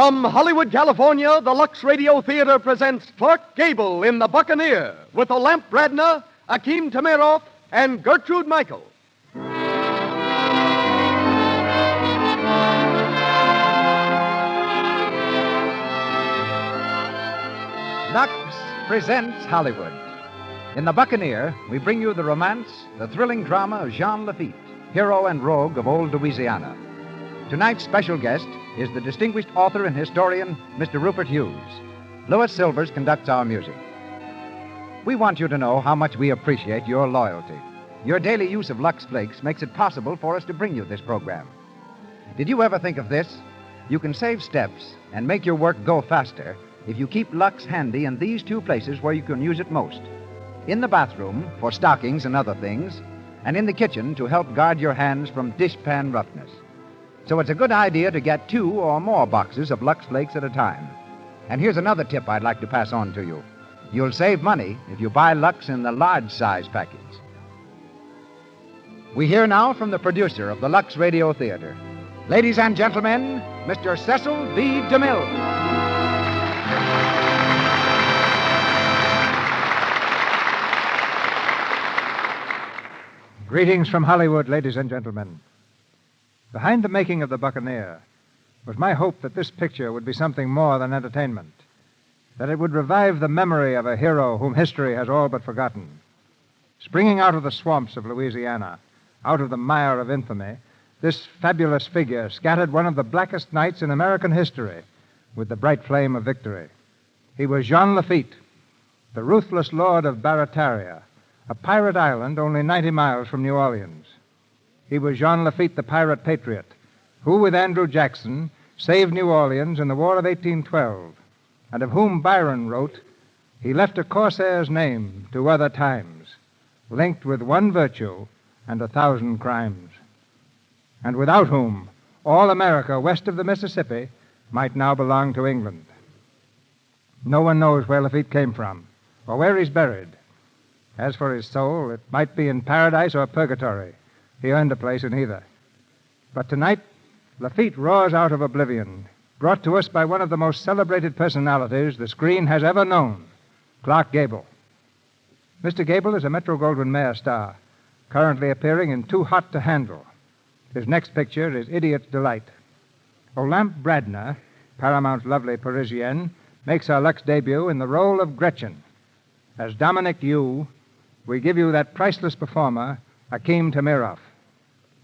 From Hollywood, California, the Lux Radio Theatre presents Clark Gable in The Buccaneer with Olamp Bradna, Akim Tamirov, and Gertrude Michael. Lux presents Hollywood. In The Buccaneer, we bring you the romance, the thrilling drama of Jean Lafitte, hero and rogue of old Louisiana. Tonight's special guest is the distinguished author and historian, Mr. Rupert Hughes. Louis Silvers conducts our music. We want you to know how much we appreciate your loyalty. Your daily use of Lux Flakes makes it possible for us to bring you this program. Did you ever think of this? You can save steps and make your work go faster if you keep Lux handy in these two places where you can use it most. In the bathroom, for stockings and other things, and in the kitchen to help guard your hands from dishpan roughness. So it's a good idea to get 2 or more boxes of Lux Flakes at a time. And here's another tip I'd like to pass on to you. You'll save money if you buy Lux in the large size package. We hear now from the producer of the Lux Radio Theatre. Ladies and gentlemen, Mr. Cecil B. DeMille. Greetings from Hollywood, ladies and gentlemen. Behind the making of The Buccaneer was my hope that this picture would be something more than entertainment, that it would revive the memory of a hero whom history has all but forgotten. Springing out of the swamps of Louisiana, out of the mire of infamy, this fabulous figure scattered one of the blackest nights in American history with the bright flame of victory. He was Jean Lafitte, the ruthless lord of Barataria, a pirate island only 90 miles from New Orleans. He was Jean Lafitte, the pirate patriot, who, with Andrew Jackson, saved New Orleans in the War of 1812, and of whom Byron wrote, "He left a corsair's name to other times, linked with one virtue and 1,000 crimes," and without whom all America west of the Mississippi might now belong to England. No one knows where Lafitte came from or where he's buried. As for his soul, it might be in paradise or purgatory. He earned a place in either. But tonight, Lafitte roars out of oblivion, brought to us by one of the most celebrated personalities the screen has ever known, Clark Gable. Mr. Gable is a Metro-Goldwyn-Mayer star, currently appearing in Too Hot to Handle. His next picture is Idiot's Delight. Olamp Bradna, Paramount's lovely Parisienne, makes her Lux debut in the role of Gretchen. As Dominic Yu, we give you that priceless performer, Akim Tamirov.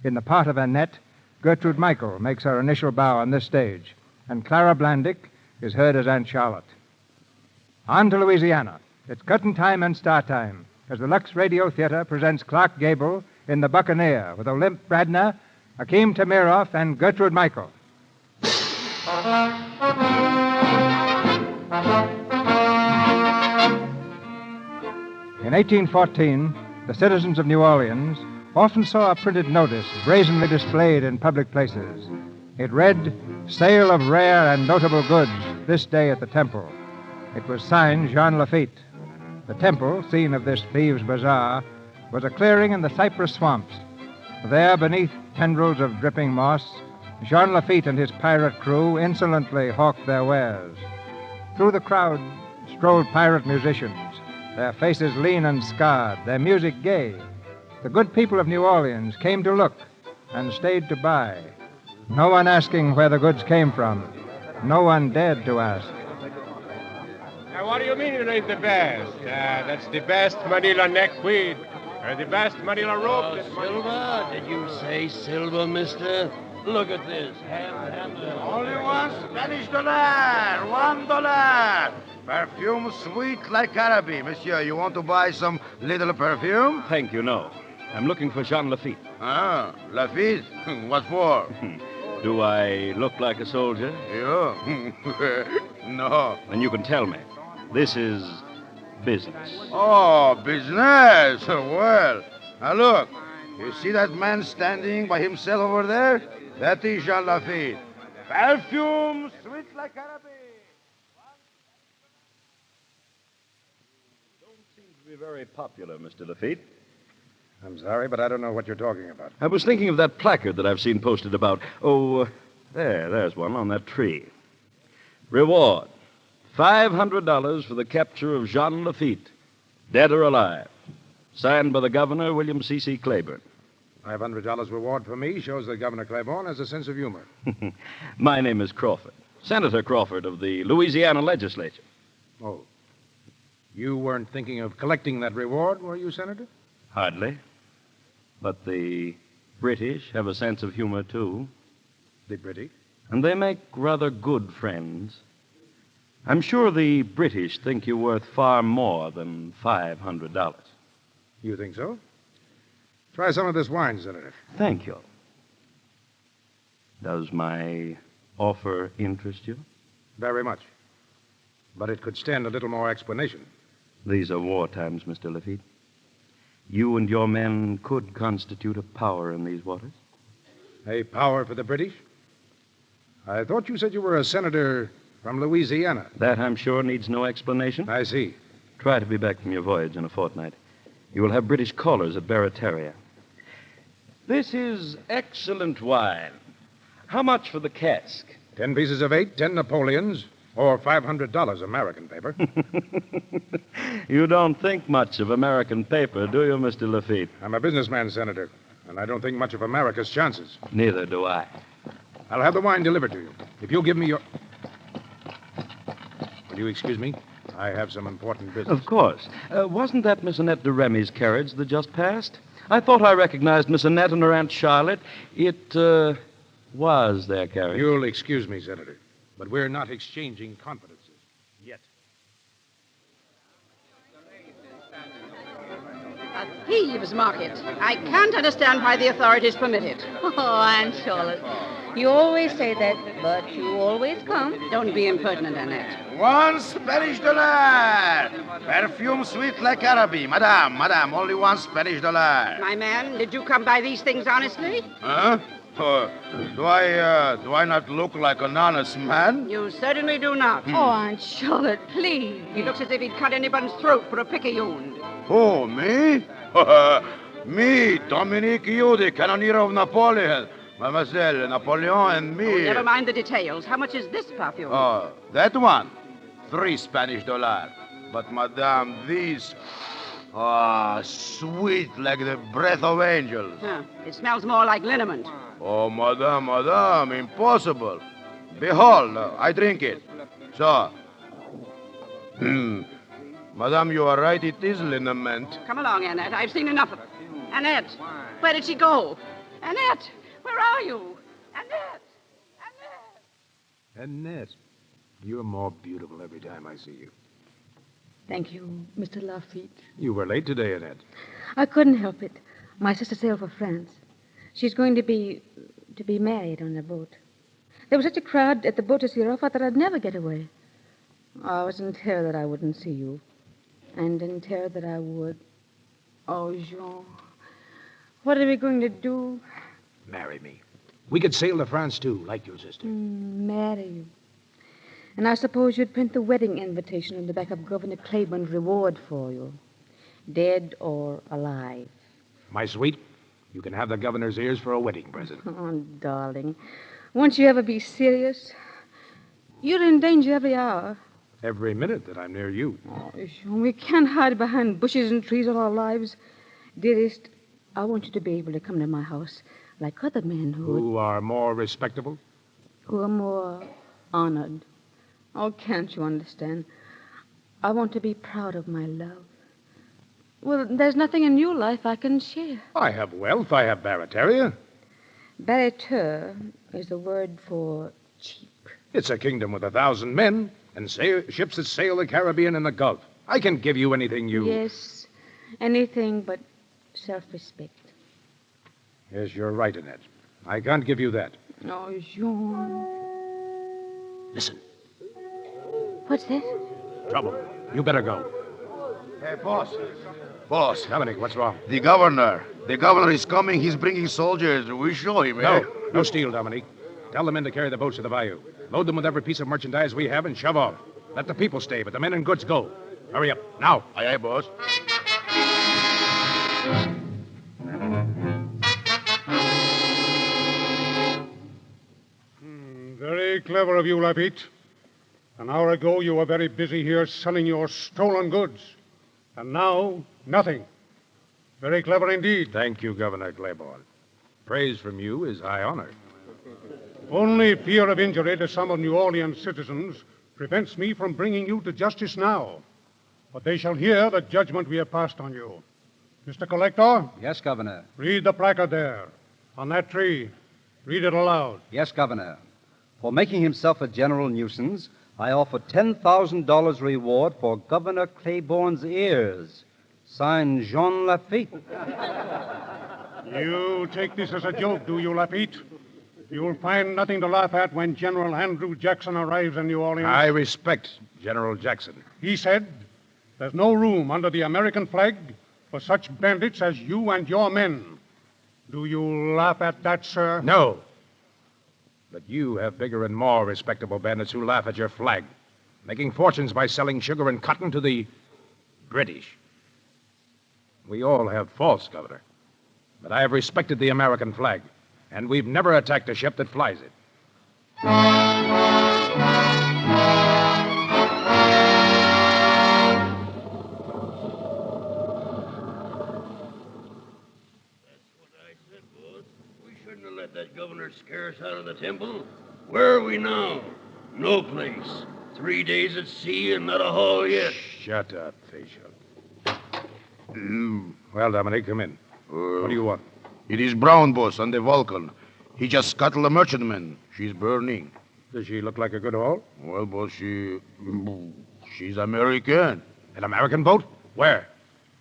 In the part of Annette, Gertrude Michael makes her initial bow on this stage, and Clara Blandick is heard as Aunt Charlotte. On to Louisiana. It's curtain time and start time as the Lux Radio Theatre presents Clark Gable in The Buccaneer with Olamp Bradna, Akim Tamirov, and Gertrude Michael. In 1814, the citizens of New Orleans often saw a printed notice brazenly displayed in public places. It read, "Sale of rare and notable goods this day at the Temple." It was signed Jean Lafitte. The Temple, scene of this thieves' bazaar, was a clearing in the cypress swamps. There, beneath tendrils of dripping moss, Jean Lafitte and his pirate crew insolently hawked their wares. Through the crowd strolled pirate musicians, their faces lean and scarred, their music gay. The good people of New Orleans came to look and stayed to buy. No one asking where the goods came from. No one dared to ask. Now, what do you mean it ain't the best? That's the best Manila neckweed. Or the best Manila rope. Silver? Did you say silver, mister? Look at this. Only one Spanish dollar. $1. Perfume sweet like Araby. Monsieur, you want to buy some little perfume? Thank you, no. I'm looking for Jean Lafitte. Ah, Lafitte? What for? Do I look like a soldier? You? No. Then you can tell me. This is business. Oh, business. Well, now look. You see that man standing by himself over there? That is Jean Lafitte. Perfume sweet like Araby. Be very popular, Mr. Lafitte. I'm sorry, but I don't know what you're talking about. I was thinking of that placard that I've seen posted about. There's one on that tree. Reward, $500 for the capture of Jean Lafitte, dead or alive. Signed by the governor, William C.C. Claiborne. $500 reward for me shows that Governor Claiborne has a sense of humor. My name is Crawford. Senator Crawford of the Louisiana legislature. Oh. You weren't thinking of collecting that reward, were you, Senator? Hardly. But the British have a sense of humor, too. The British? And they make rather good friends. I'm sure the British think you're worth far more than $500. You think so? Try some of this wine, Senator. Thank you. Does my offer interest you? Very much. But it could stand a little more explanation. These are war times, Mr. Lafitte. You and your men could constitute a power in these waters. A power for the British? I thought you said you were a senator from Louisiana. That, I'm sure, needs no explanation. I see. Try to be back from your voyage in a fortnight. You will have British callers at Barataria. This is excellent wine. How much for the cask? 10 pieces of 8, 10 Napoleons, or $500 American paper. You don't think much of American paper, do you, Mr. Lafitte? I'm a businessman, Senator, and I don't think much of America's chances. Neither do I. I'll have the wine delivered to you. If you'll give me your... Will you excuse me? I have some important business. Of course. Wasn't that Miss Annette de Remy's carriage that just passed? I thought I recognized Miss Annette and her Aunt Charlotte. It was their carriage. You'll excuse me, Senator, but we're not exchanging confidences yet. A thieves' market. I can't understand why the authorities permit it. Oh, Aunt Charlotte, you always say that, but you always come. Don't be impertinent, Annette. One Spanish dollar. Perfume sweet like Araby. Madame, only one Spanish dollar. My man, did you come by these things honestly? Huh? Do I not look like an honest man? You certainly do not. Oh, Aunt Charlotte, please. He looks as if he'd cut anybody's throat for a picayune. Who, me? Me, Dominique you, the cannoneer of Napoleon. Mademoiselle, Napoleon and me. Oh, never mind the details. How much is this perfume? Oh, that one. 3 Spanish dollars. But, madame, these... sweet like the breath of angels. Huh. It smells more like liniment. Oh, madame, impossible. Behold, I drink it. So. Madame, you are right, it is liniment. Come along, Annette. I've seen enough of it. Annette, where did she go? Annette, where are you? Annette! Annette, you're more beautiful every time I see you. Thank you, Mr. Lafitte. You were late today, Annette. I couldn't help it. My sister sailed for France. She's going to be married on the boat. There was such a crowd at the boat to see her off, I thought I'd never get away. I was in terror that I wouldn't see you. And in terror that I would. Oh, Jean, what are we going to do? Marry me. We could sail to France, too, like your sister. Marry you. And I suppose you'd print the wedding invitation on the back of Governor Claiborne's reward for you. Dead or alive. My sweet, you can have the governor's ears for a wedding present. Oh, darling. Won't you ever be serious? You're in danger every hour. Every minute that I'm near you. Oh, Jean, we can't hide behind bushes and trees all our lives. Dearest, I want you to be able to come to my house like other men who are more respectable? Who are more honored. Oh, can't you understand? I want to be proud of my love. Well, there's nothing in your life I can share. I have wealth. I have Barataria. Barateur is a word for cheap. It's a kingdom with 1,000 men and ships that sail the Caribbean and the Gulf. I can give you anything you... Yes, anything but self-respect. Yes, you're right, Annette. I can't give you that. Oh, Jean. Listen. What's that? Trouble. You better go. Hey, boss. Boss. Dominic, what's wrong? The governor. The governor is coming. He's bringing soldiers. We show him, eh? No steal, Dominic. Tell the men to carry the boats to the bayou. Load them with every piece of merchandise we have and shove off. Let the people stay, but the men and goods go. Hurry up, now. Aye, boss. Very clever of you, Lafitte. An hour ago, you were very busy here selling your stolen goods. And now, nothing. Very clever indeed. Thank you, Governor Claiborne. Praise from you is high honor. Only fear of injury to some of New Orleans citizens prevents me from bringing you to justice now. But they shall hear the judgment we have passed on you. Mr. Collector? Yes, Governor. Read the placard there, on that tree. Read it aloud. Yes, Governor. For making himself a general nuisance, I offer $10,000 reward for Governor Claiborne's ears. Signed, Jean Lafitte. You take this as a joke, do you, Lafitte? You'll find nothing to laugh at when General Andrew Jackson arrives in New Orleans. I respect General Jackson. He said there's no room under the American flag for such bandits as you and your men. Do you laugh at that, sir? No. But you have bigger and more respectable bandits who laugh at your flag, making fortunes by selling sugar and cotton to the British. We all have faults, Governor. But I have respected the American flag, and we've never attacked a ship that flies it. Let that governor scare us out of the temple. Where are we now? No place. 3 days at sea and not a haul yet. Shut up, Facial. Well, Dominic, come in. What do you want? It is Brown, boss, on the Vulcan. He just scuttled a merchantman. She's burning. Does she look like a good haul? Well, boss, she's American. An American boat? Where?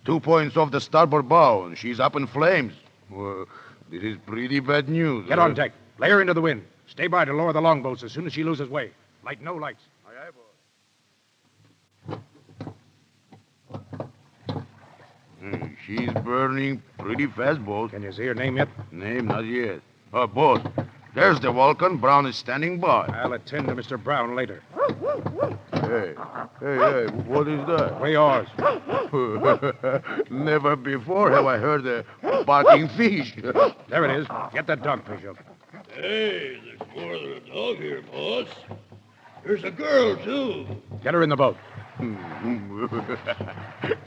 2 points off the starboard bow, and she's up in flames. Well, this is pretty bad news. Get on deck. Lay her into the wind. Stay by to lower the longboats as soon as she loses way. Light no lights. Aye, boss. She's burning pretty fast, boss. Can you see her name yet? Name, not yet. Boss, there's the Vulcan. Brown is standing by. I'll attend to Mr. Brown later. Hey, what is that? 3 oars. Never before have I heard a barking fish. There it is. Get that dog, Facial. Hey, there's more than a dog here, boss. There's a girl, too. Get her in the boat.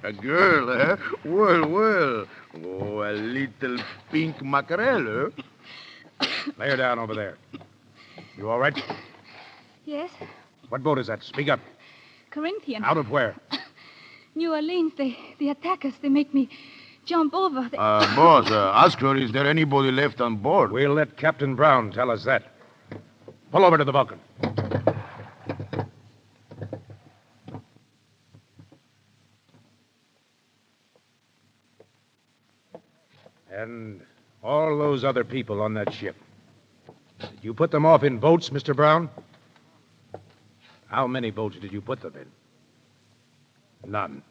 A girl, eh? Well. Oh, a little pink mackerel, eh? Lay her down over there. You all right? Yes? What boat is that? Speak up. Corinthian. Out of where? New Orleans. They attack us. They make me jump over. Boss, ask her, is there anybody left on board? We'll let Captain Brown tell us that. Pull over to the Vulcan. And all those other people on that ship. Did you put them off in boats, Mr. Brown? How many boats did you put them in? None.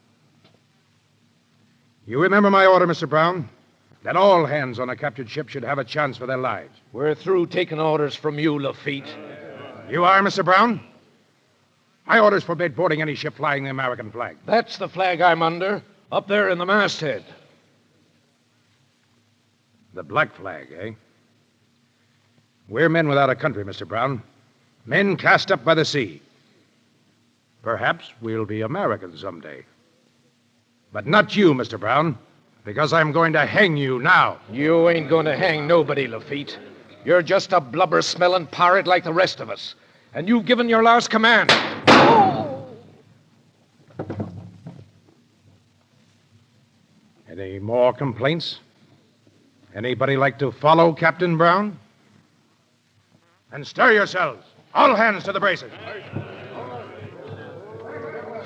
You remember my order, Mr. Brown? That all hands on a captured ship should have a chance for their lives. We're through taking orders from you, Lafitte. You are, Mr. Brown? My orders forbid boarding any ship flying the American flag. That's the flag I'm under, up there in the masthead. The black flag, eh? We're men without a country, Mr. Brown. Men cast up by the sea. Perhaps we'll be Americans someday. But not you, Mr. Brown, because I'm going to hang you now. You ain't going to hang nobody, Lafitte. You're just a blubber-smelling pirate like the rest of us. And you've given your last command. Any more complaints? Anybody like to follow Captain Brown? And stir yourselves. All hands to the braces.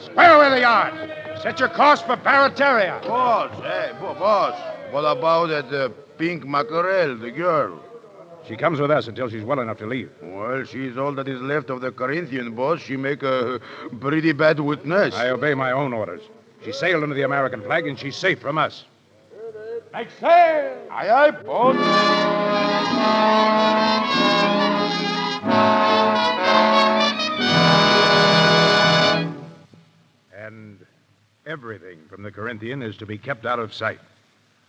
Square away the yards. Set your course for Barataria. Boss, what about that pink mackerel, the girl? She comes with us until she's well enough to leave. Well, she's all that is left of the Corinthian, boss. She make a pretty bad witness. I obey my own orders. She sailed under the American flag, and she's safe from us. Make sail! Aye, boss. And everything from the Corinthian is to be kept out of sight.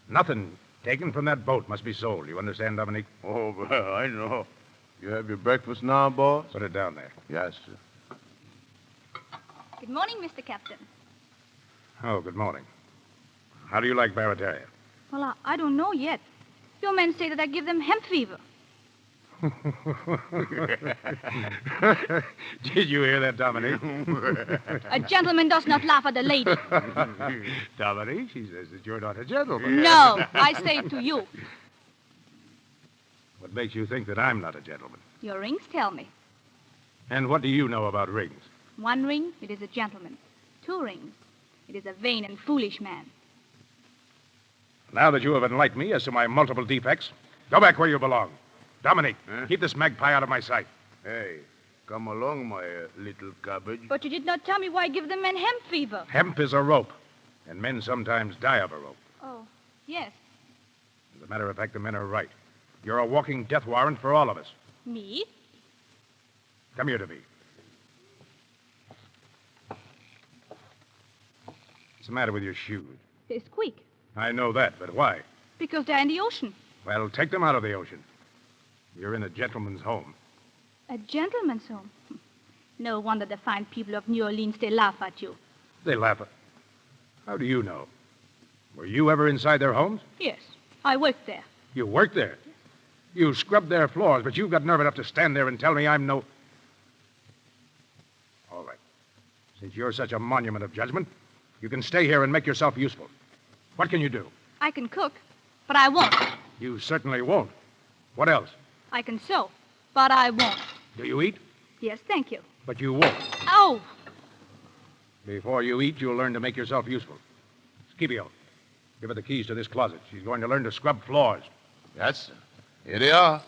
Nothing taken from that boat must be sold. You understand, Dominique? Oh, I know. You have your breakfast now, boss? Put it down there. Yes, sir. Good morning, Mr. Captain. Oh, good morning. How do you like Barataria? Well, I don't know yet. Your men say that I give them hemp fever. Did you hear that, Dominique? A gentleman does not laugh at a lady. Dominique, she says that you're not a gentleman. No, I say it to you. What makes you think that I'm not a gentleman? Your rings tell me. And what do you know about rings? 1 ring, it is a gentleman. 2 rings, it is a vain and foolish man. Now that you have enlightened me as to my multiple defects, go back where you belong. Dominique, keep this magpie out of my sight. Hey, come along, my little cabbage. But you did not tell me why I give the men hemp fever. Hemp is a rope, and men sometimes die of a rope. Oh, yes. As a matter of fact, the men are right. You're a walking death warrant for all of us. Me? Come here to me. What's the matter with your shoes? They squeak. I know that, but why? Because they're in the ocean. Well, take them out of the ocean. You're in a gentleman's home. A gentleman's home? No wonder the fine people of New Orleans, they laugh at you. They laugh at... How do you know? Were you ever inside their homes? Yes, I worked there. You worked there? You scrubbed their floors, but you've got nerve enough to stand there and tell me I'm no... All right. Since you're such a monument of judgment, you can stay here and make yourself useful. What can you do? I can cook, but I won't. You certainly won't. What else? I can sew, but I won't. Do you eat? Yes, thank you. But you won't. Oh! Before you eat, you'll learn to make yourself useful. Scipio, give her the keys to this closet. She's going to learn to scrub floors. Yes, sir. Here they are.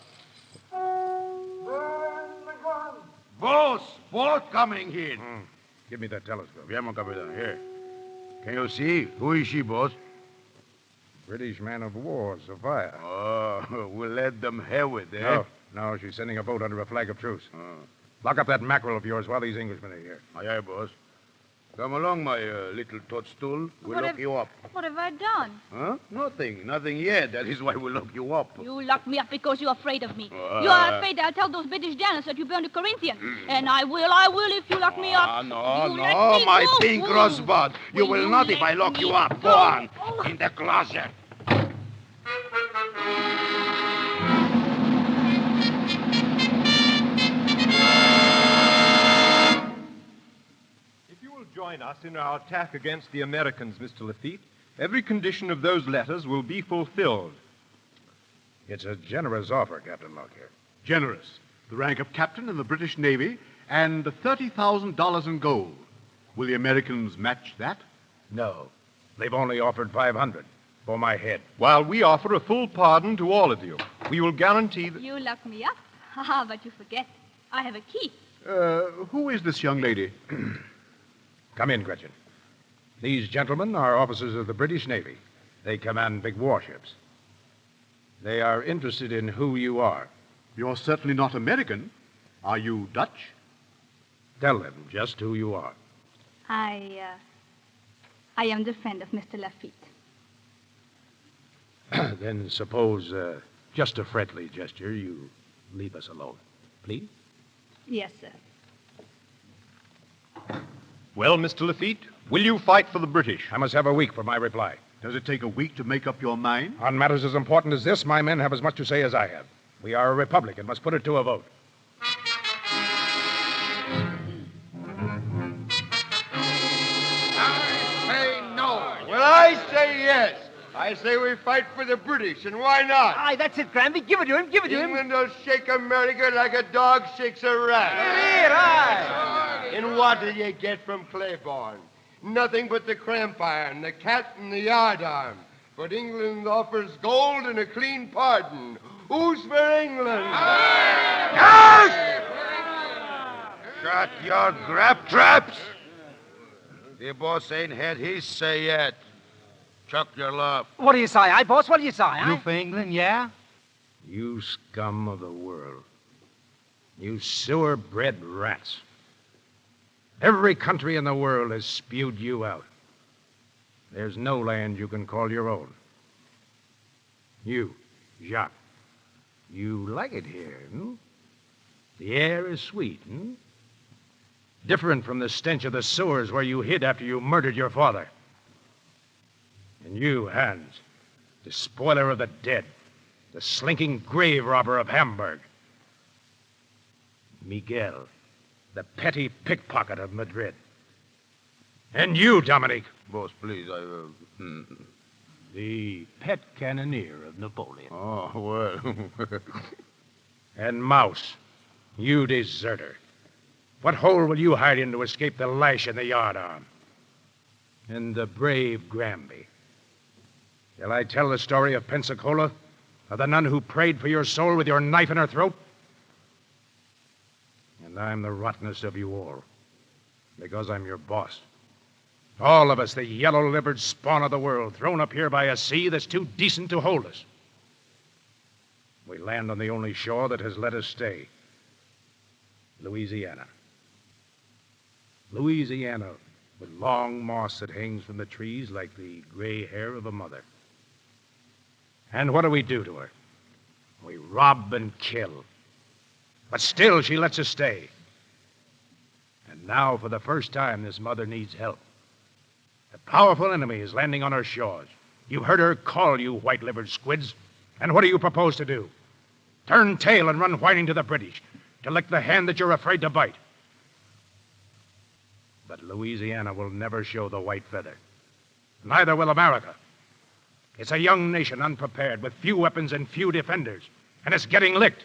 Boss! Boat coming in. Give me that telescope. Yeah, mon capitaine. Here. Can you see? Who is she, boss? British man of war, Sophia. Oh, we'll let them have it, eh? No, she's sending a boat under a flag of truce. Lock up that mackerel of yours while these Englishmen are here. Aye, aye, boss. Come along, my little toadstool. We'll lock you up. What have I done? Huh? Nothing. Nothing yet. That is why we lock you up. You locked me up because you're afraid of me. You are afraid I'll tell those British generals that you burned the Corinthian. And I will if you lock me up. No, my pink rosebud. You will not if I lock you up. Go on. In the closet. Join us in our attack against the Americans, Mr. Lafitte. Every condition of those letters will be fulfilled. It's a generous offer, Captain Lockyer. Generous. The rank of captain in the British Navy and $30,000 in gold. Will the Americans match that? No. They've only offered $500 for my head. While we offer a full pardon to all of you. We will guarantee that... You locked me up? Ah, but you forget. I have a key. Who is this young lady? Come in, Gretchen. These gentlemen are officers of the British Navy. They command big warships. They are interested in who you are. You're certainly not American. Are you Dutch? Tell them just who you are. I am the friend of Mr. Lafitte. Then suppose, just a friendly gesture, you leave us alone. Please? Yes, sir. Well, Mr. Lafitte, will you fight for the British? I must have a week for my reply. Does it take a week to make up your mind? On matters as important as this, my men have as much to say as I have. We are a republic and must put it to a vote. I say no. Well, I say yes. I say we fight for the British, and why not? Aye, that's it, Granby. Give it to him. Give it to him. England will shake America like a dog shakes a rat. Here, aye. And what did you get from Claiborne? Nothing but the cramp iron, the cat and the yardarm. But England offers gold and a clean pardon. Who's for England? Yes! Shut your grab traps. The boss ain't had his say yet. Chuck your luck. What do you say, aye, boss? What do you say, aye? You for England, yeah? You scum of the world. You sewer-bred rats. Every country in the world has spewed you out. There's no land you can call your own. You, Jacques, you like it here, hmm? The air is sweet, hmm? Different from the stench of the sewers where you hid after you murdered your father. And you, Hans, the spoiler of the dead, the slinking grave robber of Hamburg. Miguel, the petty pickpocket of Madrid. And you, Dominic. Boss, please, The pet cannoneer of Napoleon. Oh, well. And Mouse, you deserter. What hole will you hide in to escape the lash and the yardarm? And the brave Granby. Shall I tell the story of Pensacola? Of the nun who prayed for your soul with your knife in her throat? And I'm the rottenest of you all. Because I'm your boss. All of us, the yellow-livered spawn of the world, thrown up here by a sea that's too decent to hold us. We land on the only shore that has let us stay. Louisiana. Louisiana, with long moss that hangs from the trees like the gray hair of a mother. And what do we do to her? We rob and kill. But still, she lets us stay. And now, for the first time, this mother needs help. A powerful enemy is landing on her shores. You heard her call, you white-livered squids. And what do you propose to do? Turn tail and run whining to the British, to lick the hand that you're afraid to bite. But Louisiana will never show the white feather. Neither will America. It's a young nation unprepared, with few weapons and few defenders, and it's getting licked.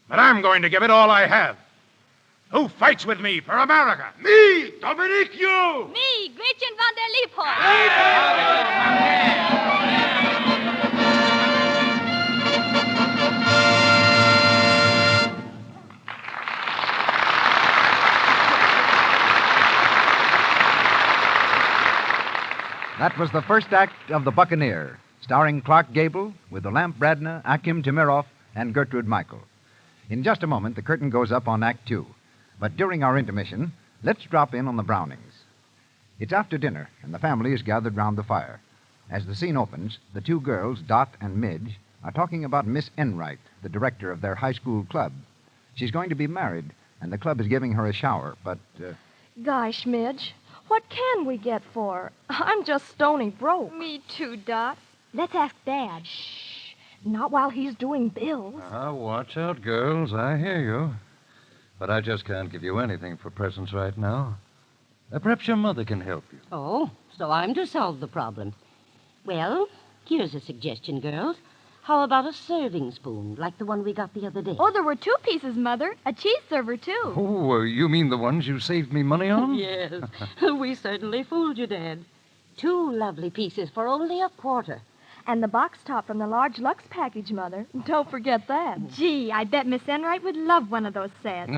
But I'm going to give it all I have. Who fights with me for America? Me, Dominic, you! Me, Gretchen van der Liefhoff. That was the first act of The Buccaneer, starring Clark Gable with Olamp Bradna, Akim Timirov, and Gertrude Michael. In just a moment, the curtain goes up on Act Two. But during our intermission, let's drop in on the Brownings. It's after dinner, and the family is gathered round the fire. As the scene opens, the two girls, Dot and Midge, are talking about Miss Enright, the director of their high school club. She's going to be married, and the club is giving her a shower, but... Gosh, Midge, what can we get for her? I'm just stony broke. Me too, Dot. Let's ask Dad. Shh. Not while he's doing bills. Watch out, girls. I hear you. But I just can't give you anything for presents right now. Perhaps your mother can help you. Oh, so I'm to solve the problem. Well, here's a suggestion, girls. How about a serving spoon, like the one we got the other day? Oh, there were 2 pieces, Mother. A cheese server, too. Oh, you mean the ones you saved me money on? Yes. We certainly fooled you, Dad. 2 lovely pieces for only a quarter. And the box top from the large Lux package, Mother. Don't forget that. Gee, I bet Miss Enright would love one of those sets.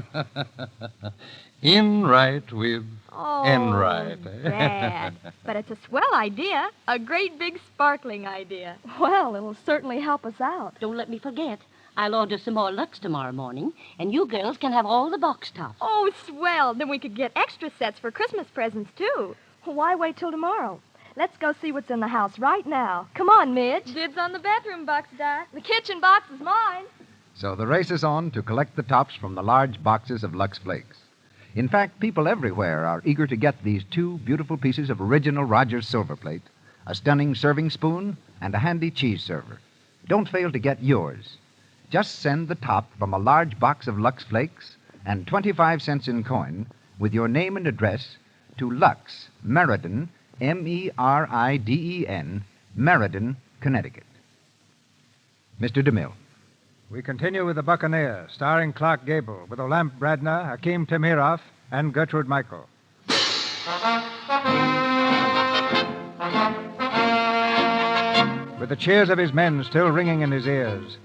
Enright with Enright. Dad. But it's a swell idea. A great big sparkling idea. Well, it'll certainly help us out. Don't let me forget. I'll order some more Lux tomorrow morning, and you girls can have all the box tops. Oh, swell. Then we could get extra sets for Christmas presents, too. Why wait till tomorrow? Let's go see what's in the house right now. Come on, Midge. Dibs on the bedroom box, Dot. The kitchen box is mine. So the race is on to collect the tops from the large boxes of Lux Flakes. In fact, people everywhere are eager to get these 2 beautiful pieces of original Rogers silver plate, a stunning serving spoon, and a handy cheese server. Don't fail to get yours. Just send the top from a large box of Lux Flakes and 25 cents in coin with your name and address to Lux, Meriden, Meriden, Meriden, Connecticut. Mr. DeMille. We continue with The Buccaneer, starring Clark Gable, with Olamp Bradna, Hakim Timirov, and Gertrude Michael. With the cheers of his men still ringing in his ears,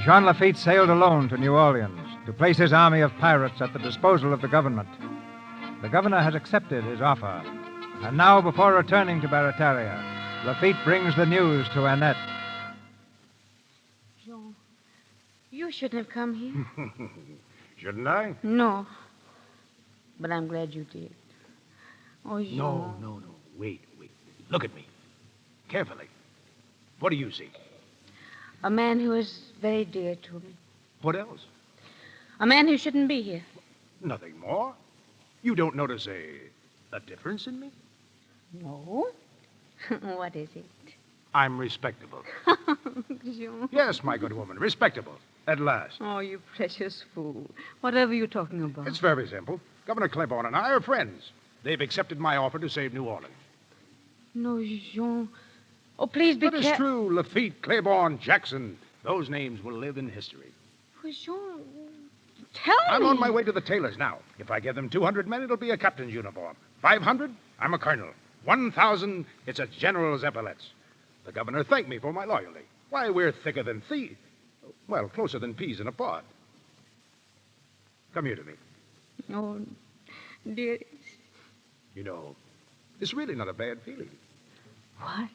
Jean Lafitte sailed alone to New Orleans to place his army of pirates at the disposal of the government. The governor has accepted his offer. And now, before returning to Barataria, Lafitte brings the news to Annette. Jean, you shouldn't have come here. Shouldn't I? No. But I'm glad you did. Oh, Jean. No. Wait. Look at me. Carefully. What do you see? A man who is very dear to me. What else? A man who shouldn't be here. Nothing more. You don't notice a difference in me? No. What is it? I'm respectable. Jean. Yes, my good woman, respectable. At last. Oh, you precious fool. Whatever you're talking about. It's very simple. Governor Claiborne and I are friends. They've accepted my offer to save New Orleans. No, Jean. Oh, please be careful. But it's true. Lafitte, Claiborne, Jackson. Those names will live in history. Oh, Jean, tell me. I'm on my way to the tailors now. If I give them 200 men, it'll be a captain's uniform. 500, I'm a colonel. 1,000, it's a general's epaulets. The governor thanked me for my loyalty. Why, we're thicker than thieves. Well, closer than peas in a pod. Come here to me. Oh, dearest. You know, it's really not a bad feeling. What?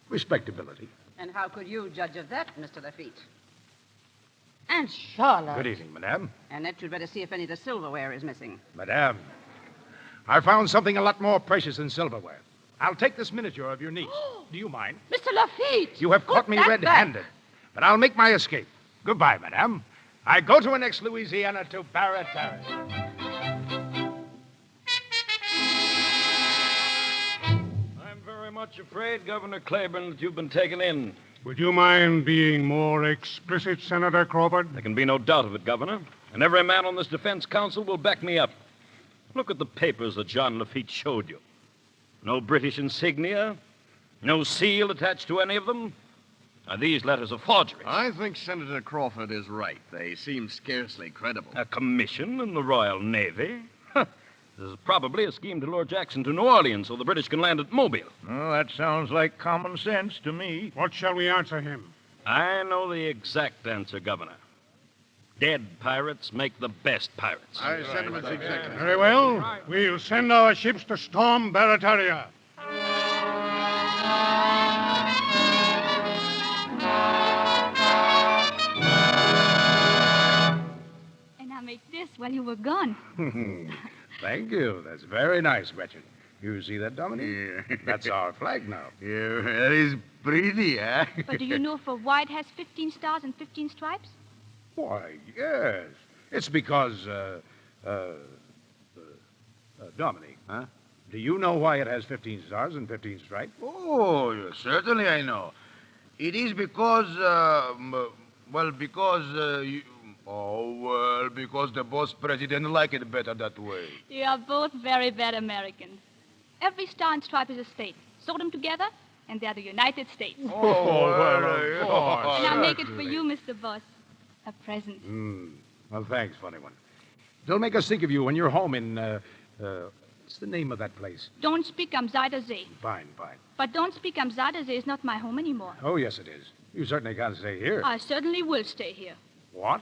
Respectability. And how could you judge of that, Mr. Lafitte? Aunt Charlotte. Good evening, madame. Annette, you'd better see if any of the silverware is missing. Madame, I found something a lot more precious than silverware. I'll take this miniature of your niece. Do you mind? Mr. Lafitte! You have caught me red-handed, but I'll make my escape. Goodbye, madame. I go to annex Louisiana to Barataria. I'm very much afraid, Governor Claiborne, that you've been taken in. Would you mind being more explicit, Senator Crawford? There can be no doubt of it, Governor. And every man on this defense council will back me up. Look at the papers that John Lafitte showed you. No British insignia, no seal attached to any of them. Now, these letters are forgeries. I think Senator Crawford is right. They seem scarcely credible. A commission in the Royal Navy? This is probably a scheme to lure Jackson to New Orleans so the British can land at Mobile. Oh, that sounds like common sense to me. What shall we answer him? I know the exact answer, Governor. Dead pirates make the best pirates. Our sentiments exactly. Very well. We'll send our ships to storm Barataria. And I made this while you were gone. Thank you. That's very nice, Gretchen. You see that, Dominique? Yeah. That's our flag now. Yeah, that is pretty, huh? But do you know for why it has 15 stars and 15 stripes? Why, yes. It's because, Dominique. Huh? Do you know why it has 15 stars and 15 stripes? Oh, certainly I know. It is because, because the boss president like it better that way. You are both very bad Americans. Every star and stripe is a state. Sew them together, and they're the United States. Oh, well, of course. And I'll make it for you, Mr. Boss. A present. Well, thanks, funny one. It'll make us think of you when you're home in, what's the name of that place? Don't speak am Zuiderzee. Fine. But don't speak am Zuiderzee is not my home anymore. Oh, yes, it is. You certainly can't stay here. I certainly will stay here. What?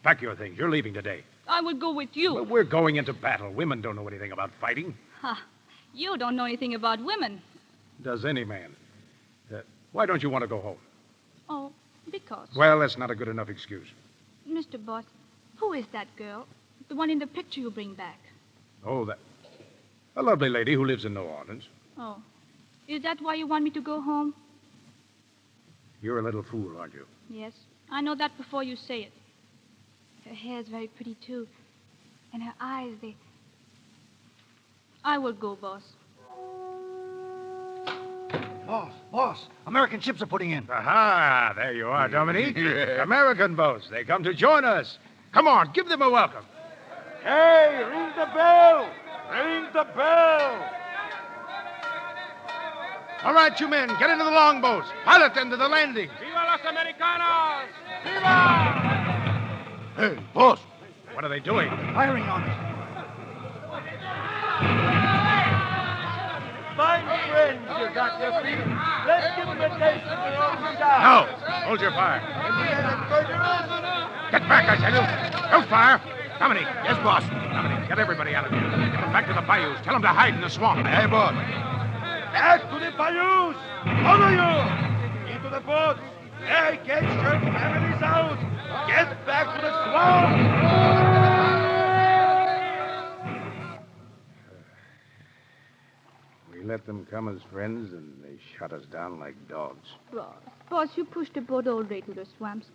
Pack your things. You're leaving today. I will go with you. Well, we're going into battle. Women don't know anything about fighting. You don't know anything about women. Does any man? Why don't you want to go home? Oh, because. Well, that's not a good enough excuse. Mr. Boss, who is that girl? The one in the picture you bring back. Oh, a lovely lady who lives in New Orleans. Oh. Is that why you want me to go home? You're a little fool, aren't you? Yes. I know that before you say it. Her hair is very pretty, too. And her eyes, I will go, boss. Boss, American ships are putting in. Aha, there you are, Dominique. American boats. They come to join us. Come on, give them a welcome. Hey, ring the bell! Ring the bell! All right, you men, get into the longboats. Pilot them to the landing. Viva los Americanos! Viva! Hey, boss. What are they doing? Firing on us. Fine friends you got, Lafitte. Let's give them a taste of their own style. No, hold your fire. Get back, I tell you. Don't fire. Dominique. Yes, boss. Dominique, get everybody out of here. Get them back to the bayous. Tell them to hide in the swamp. Hey, boss. Back to the bayous. All of you. Into the boats. Hey, get your families out. Get back to the swamp. We let them come as friends, and they shut us down like dogs. Boss, you pushed the boat all the way to the swamps.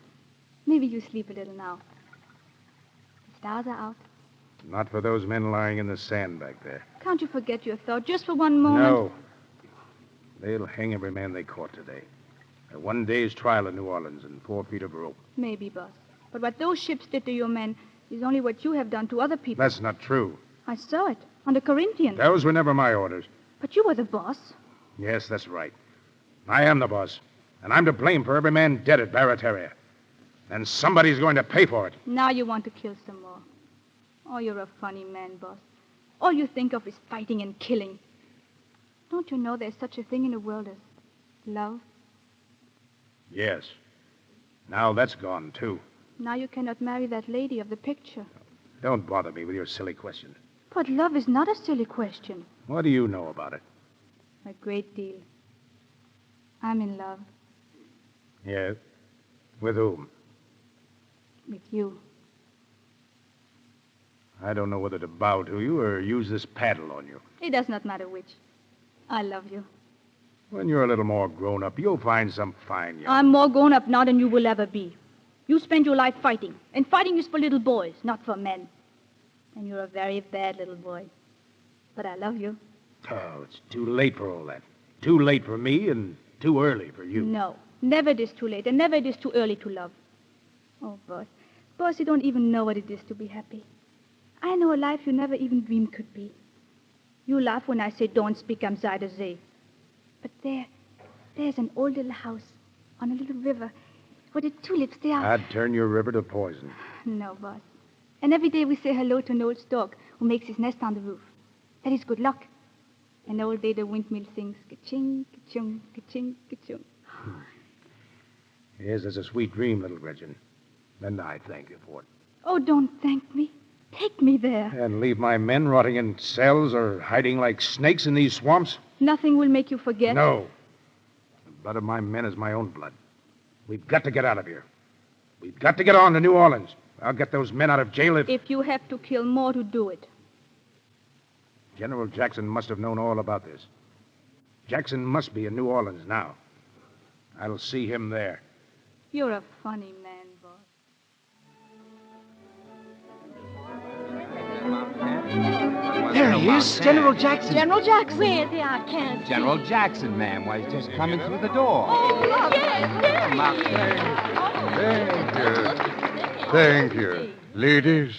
Maybe you sleep a little now. The stars are out. Not for those men lying in the sand back there. Can't you forget your thought just for one moment? No. They'll hang every man they caught today. A 1 day's trial in New Orleans and 4 feet of rope. Maybe, boss. But what those ships did to your men is only what you have done to other people. That's not true. I saw it on the Corinthians. Those were never my orders. But you were the boss. Yes, that's right. I am the boss. And I'm to blame for every man dead at Barataria. And somebody's going to pay for it. Now you want to kill some more. Oh, you're a funny man, boss. All you think of is fighting and killing. Don't you know there's such a thing in the world as love? Yes. Now that's gone, too. Now you cannot marry that lady of the picture. Don't bother me with your silly question. But love is not a silly question. What do you know about it? A great deal. I'm in love Yes. With whom? with you. I don't know whether to bow to you or use this paddle on you. It does not matter which. I love you. When you're a little more grown up, you'll find some fine young... I'm more grown up now than you will ever be. You spend your life fighting, and fighting is for little boys, not for men. And you're a very bad little boy. But I love you. Oh, it's too late for all that. Too late for me and too early for you. No, never it is too late, and never it is too early to love. Oh, boss. Boss, you don't even know what it is to be happy. I know a life you never even dreamed could be. You laugh when I say don't speak, I'm Zayde. But there's an old little house on a little river where the tulips, they are... I'd turn your river to poison. No, boss. And every day we say hello to an old stork who makes his nest on the roof. That is good luck. And all day the windmill sings, ka-ching, ka-chung, ka-ching, ka-chung. Yes, that's a sweet dream, little Gretchen. And I thank you for it. Oh, don't thank me. Take me there. And leave my men rotting in cells or hiding like snakes in these swamps? Nothing will make you forget. No. The blood of my men is my own blood. We've got to get out of here. We've got to get on to New Orleans. I'll get those men out of jail if you have to kill more to do it. General Jackson must have known all about this. Jackson must be in New Orleans now. I'll see him there. You're a funny man, boss. There he is, General Jackson. General Jackson. Where they are, can't General Jackson, ma'am. Why, he's just coming through the door. Oh, yes, Thank you. Ladies,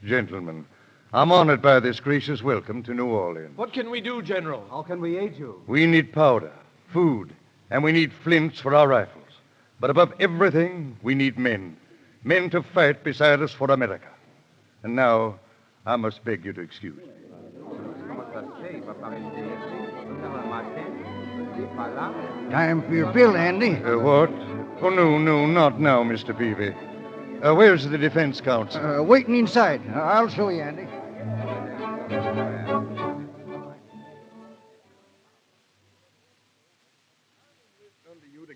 gentlemen, I'm honored by this gracious welcome to New Orleans. What can we do, General? How can we aid you? We need powder, food, and we need flints for our rifles. But above everything, we need men. Men to fight beside us for America. And now, I must beg you to excuse me. Time for your fill, Andy. What? Oh, no, not now, Mr. Peavy. Where's the defense counsel? Waiting inside. I'll show you, Andy.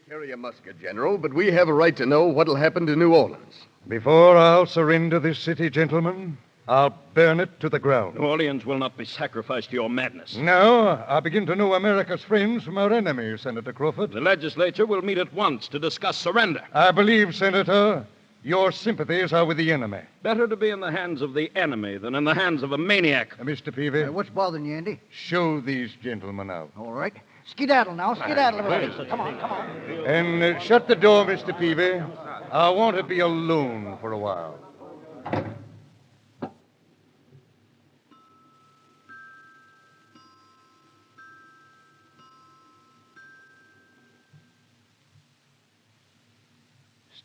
Carry a musket, General, but we have a right to know what'll happen to New Orleans. Before I'll surrender this city, gentlemen, I'll burn it to the ground. New Orleans will not be sacrificed to your madness. Now, I begin to know America's friends from our enemies, Senator Crawford. The legislature will meet at once to discuss surrender. I believe, Senator, your sympathies are with the enemy. Better to be in the hands of the enemy than in the hands of a maniac. Mr. Peavy. What's bothering you, Andy? Show these gentlemen out. All right. Skedaddle now. Skedaddle, everybody. Come on. And shut the door, Mr. Peavy. I want to be alone for a while.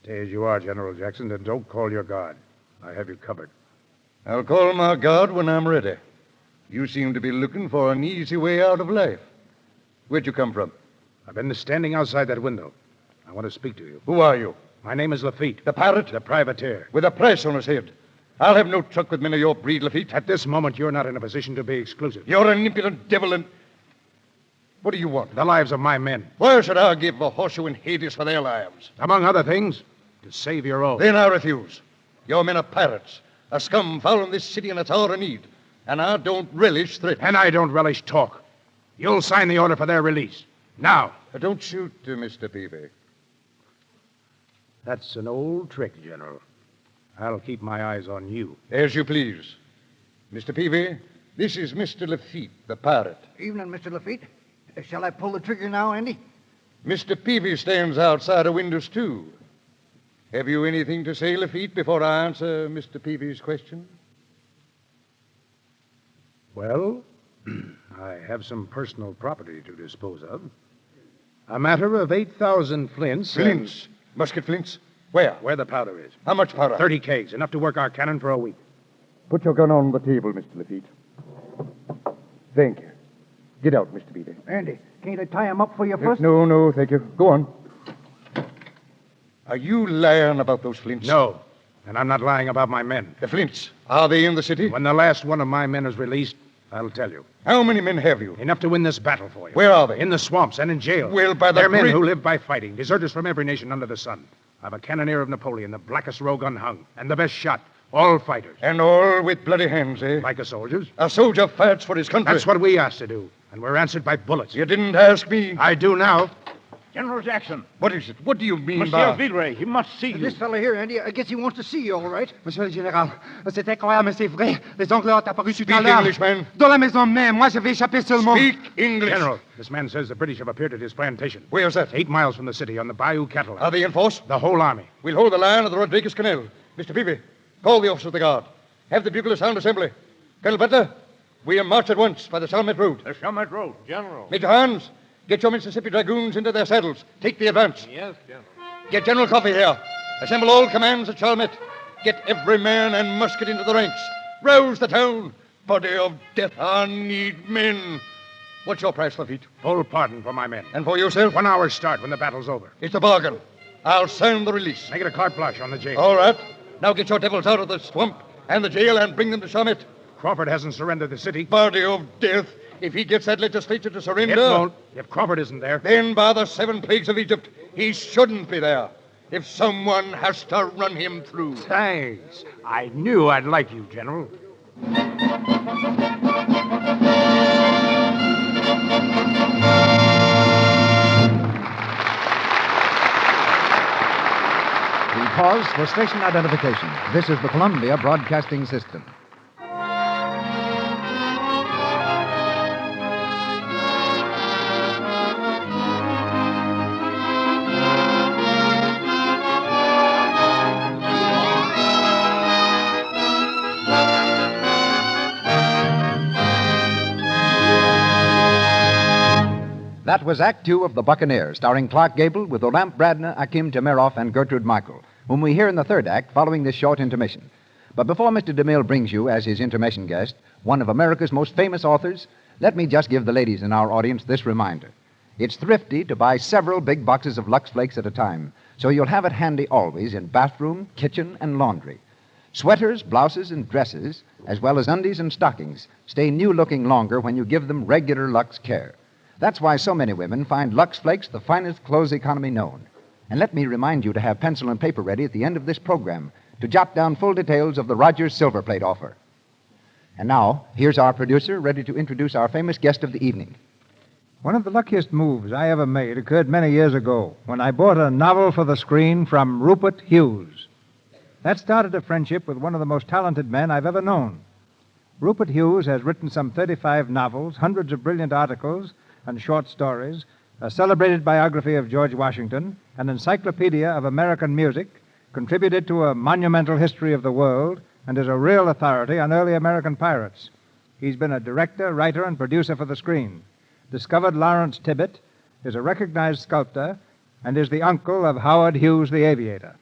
Stay as you are, General Jackson, and don't call your guard. I have you covered. I'll call my guard when I'm ready. You seem to be looking for an easy way out of life. Where'd you come from? I've been standing outside that window. I want to speak to you. Who are you? My name is Lafitte. The pirate? The privateer. With a price on his head. I'll have no truck with men of your breed, Lafitte. At this moment, you're not in a position to be exclusive. You're an impudent devil and... What do you want? The lives of my men. Why should I give a horseshoe in Hades for their lives? Among other things, to save your own. Then I refuse. Your men are pirates. A scum foul in this city and its hour of need. And I don't relish threats. And I don't relish talk. You'll sign the order for their release. Now. Don't shoot, Mr. Peavy. That's an old trick, General. I'll keep my eyes on you. As you please. Mr. Peavy, this is Mr. Lafitte, the pirate. Evening, Mr. Lafitte. Shall I pull the trigger now, Andy? Mr. Peavy stands outside of windows, too. Have you anything to say, Lafitte, before I answer Mr. Peavy's question? Well, I have some personal property to dispose of. A matter of 8,000 flints. Flints? Musket flints? Where? Where the powder is. How much powder? 30 kegs, enough to work our cannon for a week. Put your gun on the table, Mr. Lafitte. Thank you. Get out, Mr. Peavy. Andy, can't I tie him up for you first? No, thank you. Go on. Are you lying about those flints? No, and I'm not lying about my men. The flints, are they in the city? When the last one of my men is released, I'll tell you. How many men have you? Enough to win this battle for you. Where are they? In the swamps and in jail. Well, by the They're men great- who live by fighting, deserters from every nation under the sun. I've a cannoneer of Napoleon, the blackest rogue unhung, and the best shot. All fighters. And all with bloody hands, eh? Like a soldier's. A soldier fights for his country. That's what we asked to do, and we're answered by bullets. You didn't ask me. I do now. General Jackson. What is it? What do you mean Monsieur by... Villeray, he must see you. This fella here, Andy, I guess he wants to see you, all right. Monsieur le Général, c'est incroyable, mais c'est vrai. Les Anglais ont apparu tout à Speak l'heure. English, man. Dans la maison même. Moi, je vais échapper seulement. Speak English. General, this man says the British have appeared at his plantation. Where's that? 8 miles from the city, on the Bayou Cattle. Are they in force? The whole army. We'll hold the line of the Rodriguez Canal. Mr. Peavy, call the officer of the guard. Have the bugler sound assembly. Colonel Butler, we march at once by the Chalmette Road. The Chalmette Road, General. Major Hans, get your Mississippi Dragoons into their saddles. Take the advance. Yes, General. Get General Coffee here. Assemble all commands at Chalmette. Get every man and musket into the ranks. Rouse the town. Body of death, I need men. What's your price, Lafitte? Full pardon for my men. And for yourself? 1 hour's start when the battle's over. It's a bargain. I'll sign the release. Make it a carte blanche on the jail. All right. Now get your devils out of the swamp and the jail and bring them to Chalmette. Crawford hasn't surrendered the city. Body of death. If he gets that legislature to surrender... It won't. If Crawford isn't there... Then by the 7 plagues of Egypt, he shouldn't be there. If someone has to run him through. Thanks. I knew I'd like you, General. We pause for station identification. This is the Columbia Broadcasting System. That was Act Two of The Buccaneer, starring Clark Gable with Olamp Bradner, Akim Temiroff, and Gertrude Michael, whom we hear in the third act following this short intermission. But before Mr. DeMille brings you, as his intermission guest, one of America's most famous authors, let me just give the ladies in our audience this reminder. It's thrifty to buy several big boxes of Lux Flakes at a time, so you'll have it handy always in bathroom, kitchen, and laundry. Sweaters, blouses, and dresses, as well as undies and stockings, stay new-looking longer when you give them regular Lux care. That's why so many women find Lux Flakes the finest clothes economy known. And let me remind you to have pencil and paper ready at the end of this program to jot down full details of the Rogers Silver Plate offer. And now, here's our producer ready to introduce our famous guest of the evening. One of the luckiest moves I ever made occurred many years ago when I bought a novel for the screen from Rupert Hughes. That started a friendship with one of the most talented men I've ever known. Rupert Hughes has written some 35 novels, hundreds of brilliant articles, and short stories, a celebrated biography of George Washington, an encyclopedia of American music, contributed to a monumental history of the world, and is a real authority on early American pirates. He's been a director, writer, and producer for the screen, discovered Lawrence Tibbett, is a recognized sculptor, and is the uncle of Howard Hughes the aviator.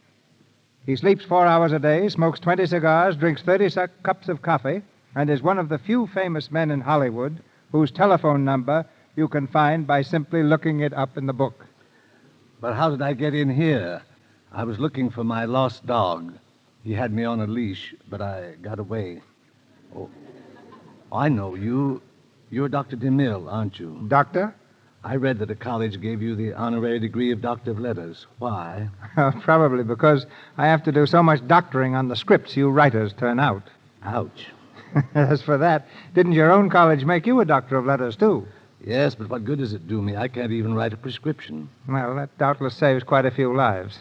He sleeps 4 hours a day, smokes 20 cigars, drinks 30 cups of coffee, and is one of the few famous men in Hollywood whose telephone number you can find by simply looking it up in the book. But how did I get in here? I was looking for my lost dog. He had me on a leash, but I got away. Oh, I know you. You're Dr. DeMille, aren't you? Doctor? I read that a college gave you the honorary degree of Doctor of Letters. Why? Probably because I have to do so much doctoring on the scripts you writers turn out. Ouch. As for that, didn't your own college make you a Doctor of Letters, too? Yes, but what good does it do me? I can't even write a prescription. Well, that doubtless saves quite a few lives.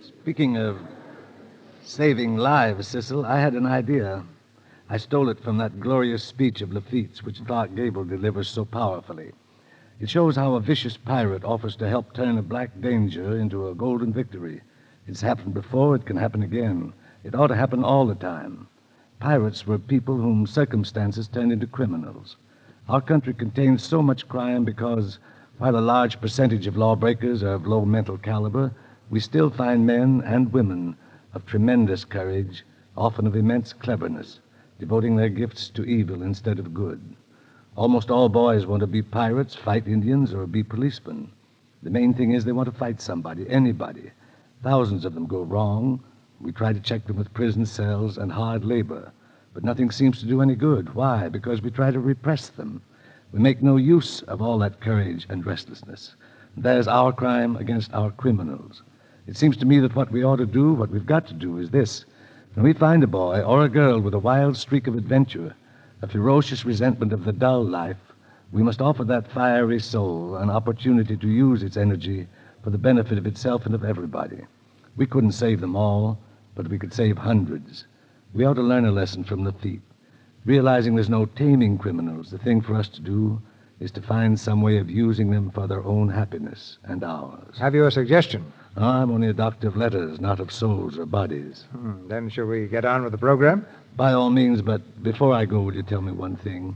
Speaking of saving lives, Cecil, I had an idea. I stole it from that glorious speech of Lafitte's, which Clark Gable delivers so powerfully. It shows how a vicious pirate offers to help turn a black danger into a golden victory. It's happened before, it can happen again. It ought to happen all the time. Pirates were people whom circumstances turned into criminals. Our country contains so much crime because, while a large percentage of lawbreakers are of low mental caliber, we still find men and women of tremendous courage, often of immense cleverness, devoting their gifts to evil instead of good. Almost all boys want to be pirates, fight Indians, or be policemen. The main thing is they want to fight somebody, anybody. Thousands of them go wrong. We try to check them with prison cells and hard labor, but nothing seems to do any good. Why? Because we try to repress them. We make no use of all that courage and restlessness. There's our crime against our criminals. It seems to me that what we ought to do, what we've got to do, is this. When we find a boy or a girl with a wild streak of adventure, a ferocious resentment of the dull life, we must offer that fiery soul an opportunity to use its energy for the benefit of itself and of everybody. We couldn't save them all, but we could save hundreds. We ought to learn a lesson from Lafitte. Realizing there's no taming criminals, the thing for us to do is to find some way of using them for their own happiness and ours. Have you a suggestion? I'm only a doctor of letters, not of souls or bodies. Then shall we get on with the program? By all means, but before I go, will you tell me one thing?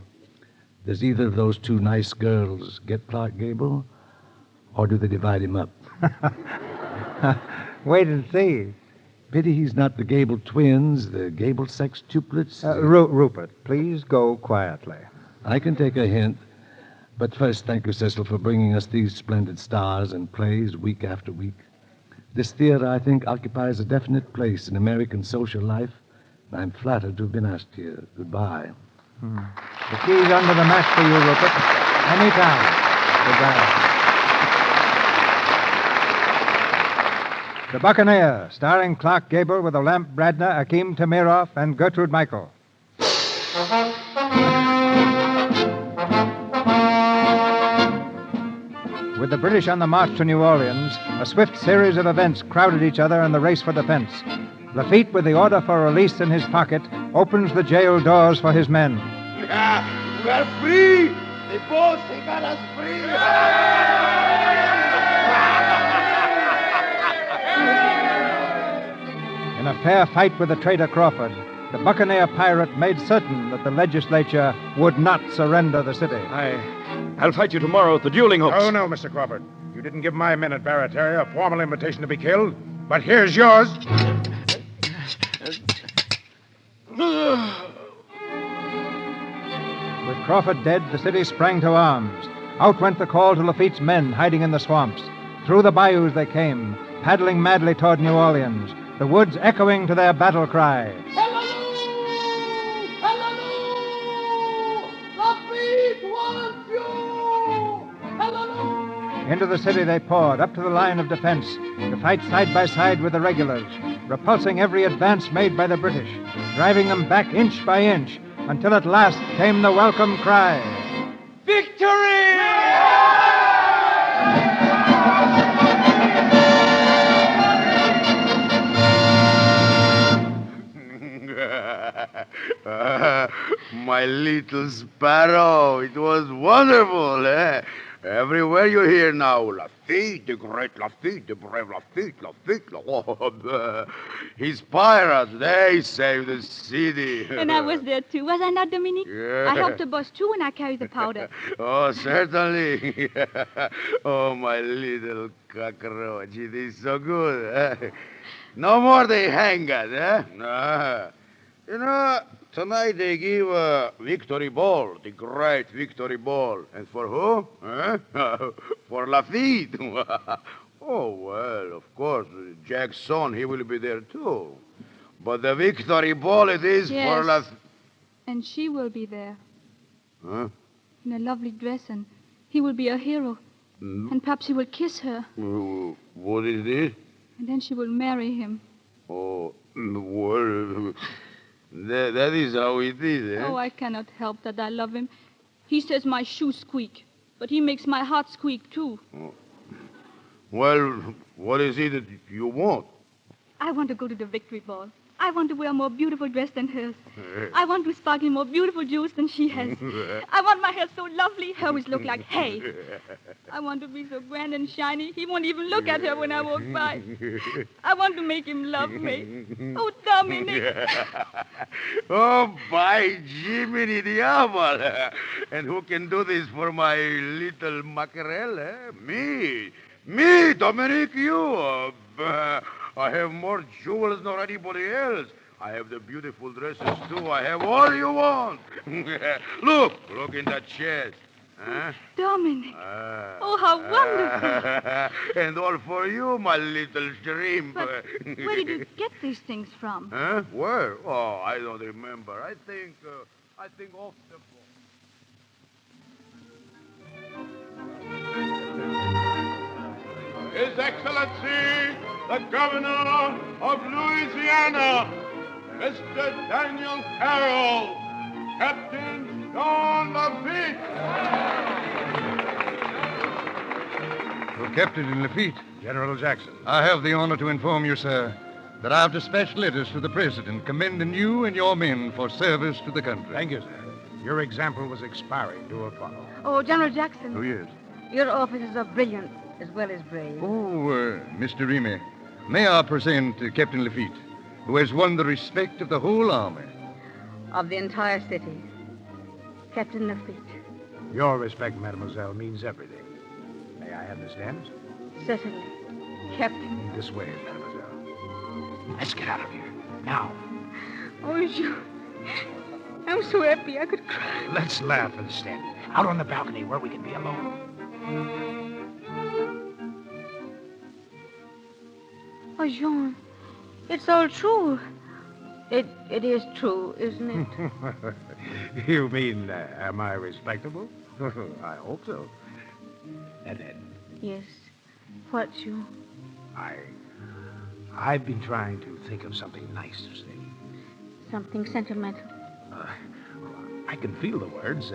Does either of those two nice girls get Clark Gable, or do they divide him up? Wait and see. Pity he's not the Gable twins, the Gable sextuplets. Rupert, please go quietly. I can take a hint. But first, thank you, Cecil, for bringing us these splendid stars and plays week after week. This theater, I think, occupies a definite place in American social life, and I'm flattered to have been asked here. Goodbye. The key's under the mat for you, Rupert. Anytime. Goodbye. The Buccaneer, starring Clark Gable with Olamp Bradner, Akeem Tamiroff, and Gertrude Michael. With the British on the march to New Orleans, a swift series of events crowded each other in the race for defense. Lafitte, with the order for release in his pocket, opens the jail doors for his men. We are free! The boss, they got us free! In a fair fight with the traitor Crawford, the Buccaneer pirate made certain that the legislature would not surrender the city. I'll fight you tomorrow at the dueling hooks. Oh, no, Mr. Crawford. You didn't give my men at Barataria a formal invitation to be killed, but here's yours. With Crawford dead, the city sprang to arms. Out went the call to Lafitte's men hiding in the swamps. Through the bayous they came, paddling madly toward New Orleans, the woods echoing to their battle cry. Into the city they poured, up to the line of defense, to fight side by side with the regulars, repulsing every advance made by the British, driving them back inch by inch, until at last came the welcome cry. Victory! My little sparrow, it was wonderful, eh? Everywhere you hear now, Lafitte, the great Lafitte, the brave Lafitte, Lafitte. Oh, his pirates, they saved the city. And I was there too, was I not, Dominique? Yeah. I helped the boss too when I carried the powder. Oh, certainly. Oh, my little cockroach, it is so good. Eh? No more they hang us, eh? No. You know, tonight they give a victory ball, the great victory ball. And for who? For Lafitte. Oh, well, of course, Jack's son, he will be there too. But the victory ball, it is for Lafitte. And she will be there. Huh? In a lovely dress, and he will be a hero. And perhaps he will kiss her. What is this? And then she will marry him. Oh, well... That is how it is, eh? Oh, I cannot help that I love him. He says my shoes squeak, but he makes my heart squeak, too. Oh. Well, what is it that you want? I want to go to the victory ball. I want to wear a more beautiful dress than hers. I want to sparkle in more beautiful jewels than she has. I want my hair so lovely, her always look like hay. I want to be so grand and shiny, he won't even look at her when I walk by. I want to make him love me. Oh, Dominic. Oh, by Jiminy Diablo. And who can do this for my little mackerel, eh? Me, Dominic, you. I have more jewels than anybody else. I have the beautiful dresses, too. I have all you want. Look in that chest. Huh? Dominic. Oh, how wonderful. And all for you, my little shrimp. But where did you get these things from? Huh? Where? Oh, I don't remember. I think off the floor. His Excellency, the Governor of Louisiana, Mr. Daniel Carroll, Captain John Lafitte. To Captain Lafitte. General Jackson. I have the honor to inform you, sir, that I have dispatched letters to the President commending you and your men for service to the country. Thank you, sir. Your example was expiring to a follow. Oh, General Jackson. Oh, yes. Your officers are brilliant as well as brave. Oh, Mr. Remy, may I present Captain Lafitte, who has won the respect of the whole army. Of the entire city. Captain Lafitte. Your respect, mademoiselle, means everything. May I have the stamps? Certainly. Captain. This way, mademoiselle. Let's get out of here. Now. Oh, I'm so happy I could cry. Let's laugh instead. Out on the balcony where we can be alone. Oh, Jean, it's all true. It is true, isn't it? You mean, am I respectable? I hope so. Annette. Yes. What, Jean? I've been trying to think of something nice to say. Something sentimental. I can feel the words.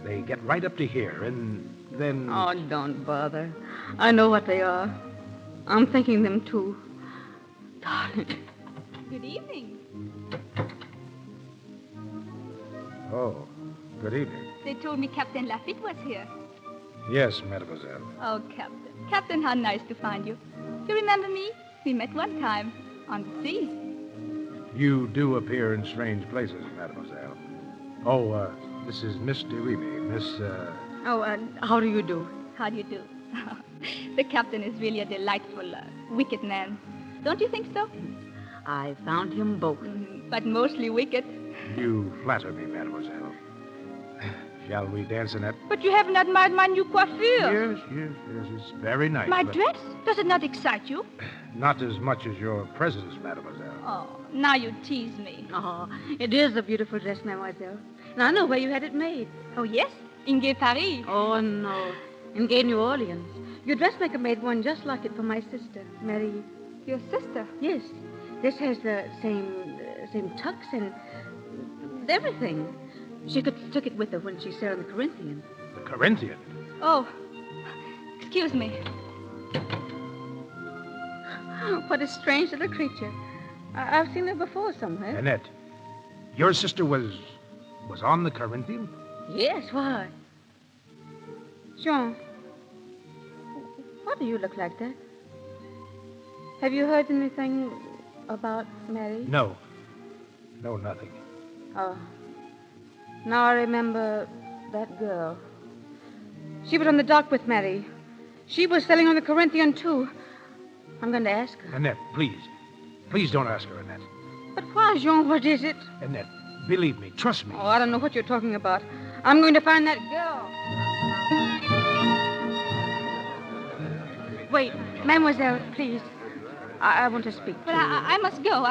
They get right up to here, and then... Oh, don't bother. I know what they are. I'm thinking them, too. Darling. Good evening. Oh, good evening. They told me Captain Lafitte was here. Yes, mademoiselle. Oh, Captain. Captain, how nice to find you. You remember me? We met one time on the sea. You do appear in strange places, mademoiselle. Oh, this is Miss de Remy. How do you do? How do you do? The captain is really a delightful, wicked man. Don't you think so? I found him both. But mostly wicked. You flatter me, mademoiselle. Shall we dance, Annette? But you haven't admired my new coiffure. Yes. It's very nice. My dress? Does it not excite you? Not as much as your presence, mademoiselle. Oh, now you tease me. Oh, it is a beautiful dress, mademoiselle. And I know where you had it made. Oh, yes? In Gay Paris. Oh, no. In Gay New Orleans. Your dressmaker made one just like it for my sister, Mary. Your sister? Yes. This has the same tucks and everything. She took it with her when she sailed on the Corinthian. The Corinthian? Oh, excuse me. What a strange little creature. I've seen her before somewhere. Annette, your sister was on the Corinthian? Yes, why? Jean, why do you look like that? Have you heard anything about Mary? No, nothing. Oh. Now I remember that girl. She was on the dock with Mary. She was sailing on the Corinthian, too. I'm going to ask her. Annette, please. Please don't ask her, Annette. But why, Jean? What is it? Annette, believe me. Trust me. Oh, I don't know what you're talking about. I'm going to find that girl. Wait, mademoiselle, please. I want to speak to you. I must go.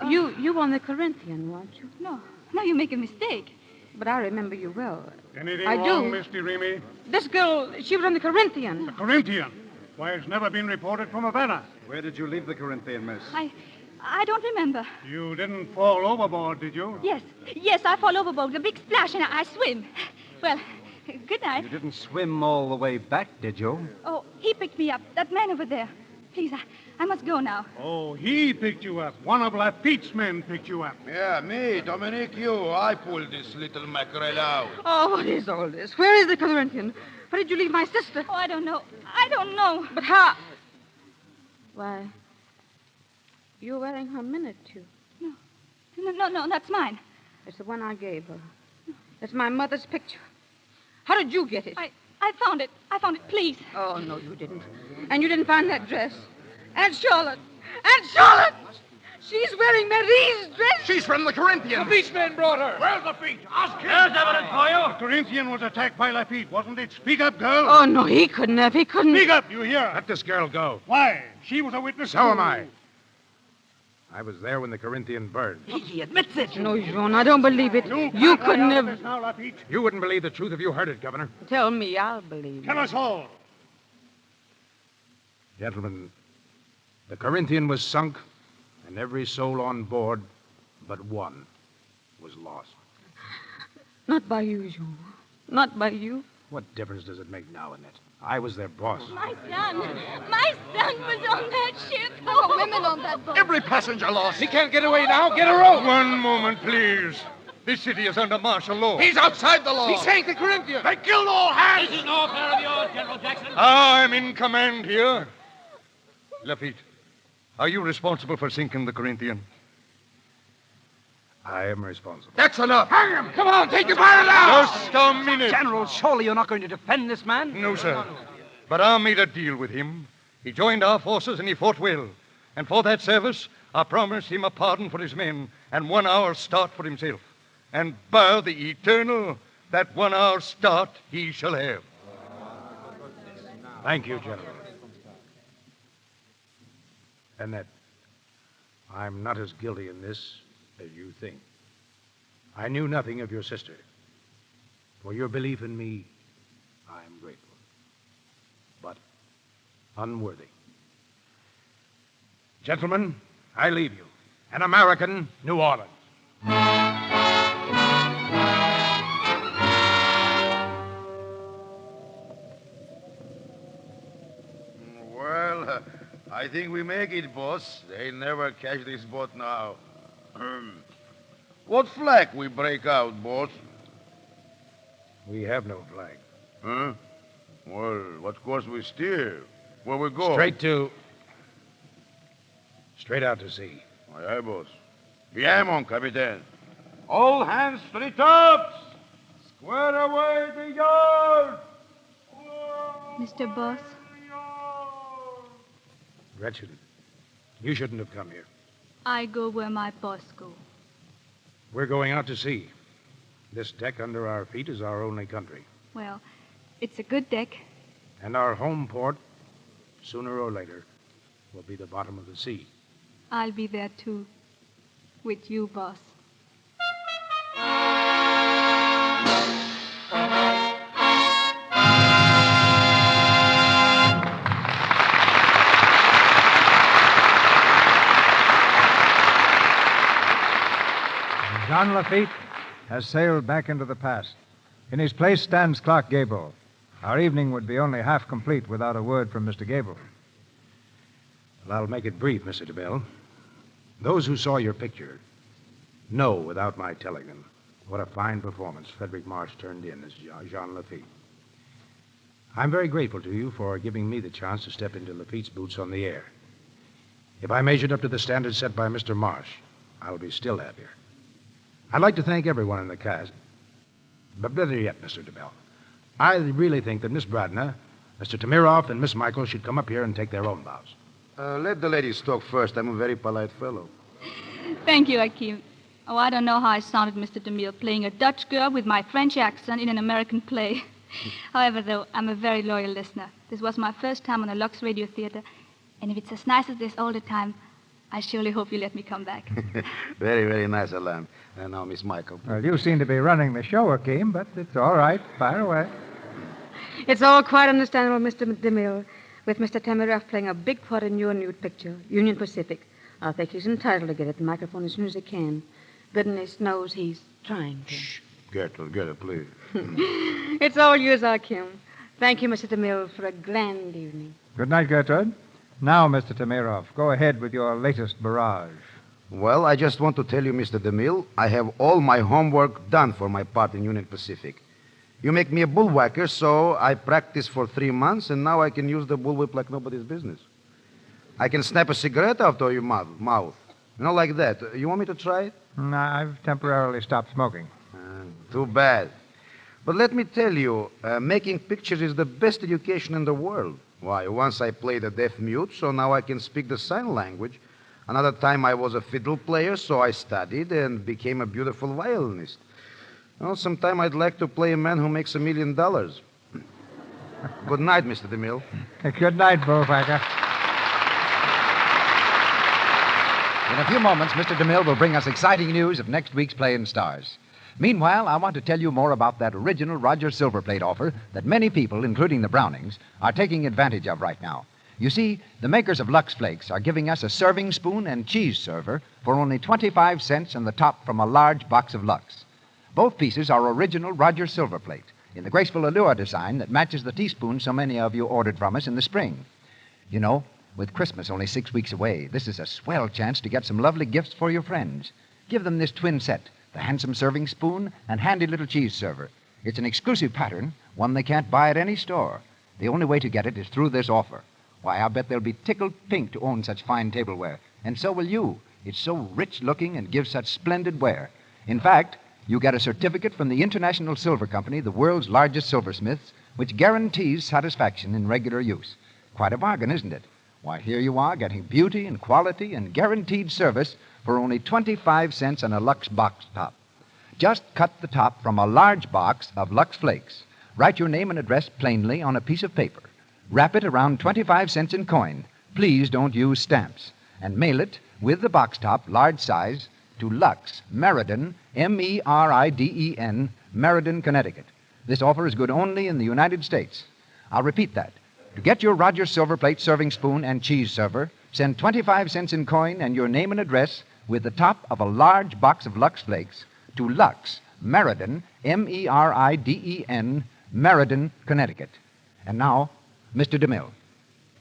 You were on the Corinthian, weren't you? No, you make a mistake. But I remember you well. Anything I wrong, do. Miss de Remy? This girl, she was on the Corinthian. The Corinthian? Why, it's never been reported from Havana. Where did you leave the Corinthian, miss? I don't remember. You didn't fall overboard, did you? Yes, I fall overboard. A big splash, and I swim. Well, good night. You didn't swim all the way back, did you? Oh, he picked me up. That man over there. Please, I must go now. Oh, he picked you up. One of Lafitte's men picked you up. Yeah, me, Dominique, you. I pulled this little mackerel out. Oh, what is all this? Where is the Corinthian? Where did you leave my sister? Oh, I don't know. I don't know. But how? Why, you're wearing her miniature. No, that's mine. It's the one I gave her. It's my mother's picture. How did you get it? I found it. I found it, please. Oh, no, you didn't. And you didn't find that dress. Aunt Charlotte! Aunt Charlotte! She's wearing Marie's dress. She's from the Corinthian. Lafitte's men brought her. Where's Lafitte? Ask him. There's evidence for you. The Corinthian was attacked by Lafitte, wasn't it? Speak up, girl. Oh, no, he couldn't have. He couldn't. Speak up, you hear? Let this girl go. Why? She was a witness. So am I. I was there when the Corinthian burned. He admits it. No, Jean, I don't believe it. You couldn't have. Now, Lafitte. You wouldn't believe the truth if you heard it, Governor. Tell me, I'll believe Tell us all. Gentlemen, the Corinthian was sunk, and every soul on board but one was lost. Not by you, Jean. Not by you. What difference does it make now, Annette? I was their boss. My son was on that ship. There were women on that boat. Every passenger lost. He can't get away now. Get a rope. One moment, please. This city is under martial law. He's outside the law. He sank the Corinthian. They killed all hands. This is no affair of yours, General Jackson. I'm in command here. Lafitte, are you responsible for sinking the Corinthian? I am responsible. That's enough. Hang him. Come on, take your pirate out. Just a minute. General, surely you're not going to defend this man? No, sir. But I made a deal with him. He joined our forces and he fought well. And for that service, I promised him a pardon for his men and 1 hour's start for himself. And by the eternal, that 1 hour's start he shall have. Thank you, General. Annette, I'm not as guilty in this as you think. I knew nothing of your sister. For your belief in me, I am grateful. But unworthy. Gentlemen, I leave you. An American, New Orleans. Well, I think we make it, boss. They never catch this boat now. What flag we break out, boss? We have no flag. Huh? Well, what course we steer? Where we go? Straight out to sea. Aye, boss. Bien, mon capitaine. All hands to the tops. Square away the yards. Mr. Boss, Gretchen, you shouldn't have come here. I go where my boss go. We're going out to sea. This deck under our feet is our only country. Well, it's a good deck. And our home port, sooner or later, will be the bottom of the sea. I'll be there, too. With you, boss. Jean Lafitte has sailed back into the past. In his place stands Clark Gable. Our evening would be only half complete without a word from Mr. Gable. Well, I'll make it brief, Mr. DeBelle. Those who saw your picture know, without my telling them, what a fine performance Frederick Marsh turned in as Jean Lafitte. I'm very grateful to you for giving me the chance to step into Lafitte's boots on the air. If I measured up to the standards set by Mr. Marsh, I'll be still happier. I'd like to thank everyone in the cast. But better yet, Mr. DeBelle, I really think that Miss Bradner, Mr. Tamiroff, and Miss Michael should come up here and take their own bows. Let the ladies talk first. I'm a very polite fellow. Thank you, Akeem. Oh, I don't know how I sounded, Mr. DeMille, playing a Dutch girl with my French accent in an American play. However, though, I'm a very loyal listener. This was my first time on the Lux Radio Theatre, and if it's as nice as this all the time, I surely hope you let me come back. Very, very nice, Alam. And now, Miss Michael. Well, you seem to be running the show, Akeem, but it's all right. Fire away. It's all quite understandable, Mr. DeMille, with Mr. Tamiroff playing a big part in your new picture, Union Pacific. I think he's entitled to get at the microphone as soon as he can. Goodness knows he's trying to. Shh. Gertrude, please. It's all yours, Akeem. Thank you, Mr. DeMille, for a grand evening. Good night, Gertrude. Now, Mr. Tamirov, go ahead with your latest barrage. Well, I just want to tell you, Mr. DeMille, I have all my homework done for my part in Union Pacific. You make me a bullwhacker, so I practiced for 3 months, and now I can use the bullwhip like nobody's business. I can snap a cigarette out of your mouth. You know, like that. You want me to try it? I've temporarily stopped smoking. Too bad. But let me tell you, making pictures is the best education in the world. Why, once I played a deaf mute, so now I can speak the sign language. Another time I was a fiddle player, so I studied and became a beautiful violinist. Well, sometime I'd like to play a man who makes $1 million. Good night, Mr. DeMille. Good night, bullwhacker. In a few moments, Mr. DeMille will bring us exciting news of next week's play in Stars. Meanwhile, I want to tell you more about that original Roger Silverplate offer that many people, including the Brownings, are taking advantage of right now. You see, the makers of Lux Flakes are giving us a serving spoon and cheese server for only 25 cents on the top from a large box of Lux. Both pieces are original Roger Silverplate in the graceful allure design that matches the teaspoon so many of you ordered from us in the spring. You know, with Christmas only 6 weeks away, this is a swell chance to get some lovely gifts for your friends. Give them this twin set, the handsome serving spoon and handy little cheese server. It's an exclusive pattern, one they can't buy at any store. The only way to get it is through this offer. Why, I'll bet they'll be tickled pink to own such fine tableware. And so will you. It's so rich-looking and gives such splendid wear. In fact, you get a certificate from the International Silver Company, the world's largest silversmiths, which guarantees satisfaction in regular use. Quite a bargain, isn't it? Why, here you are, getting beauty and quality and guaranteed service for only 25 cents on a Lux box top. Just cut the top from a large box of Lux Flakes. Write your name and address plainly on a piece of paper. Wrap it around 25 cents in coin. Please don't use stamps. And mail it with the box top, large size, to Lux, Meriden, M-E-R-I-D-E-N, Meriden, Connecticut. This offer is good only in the United States. I'll repeat that. To get your Roger Silverplate serving spoon and cheese server, send 25 cents in coin and your name and address with the top of a large box of Lux Flakes to Lux, Meriden, M-E-R-I-D-E-N, Meriden, Connecticut. And now, Mr. DeMille.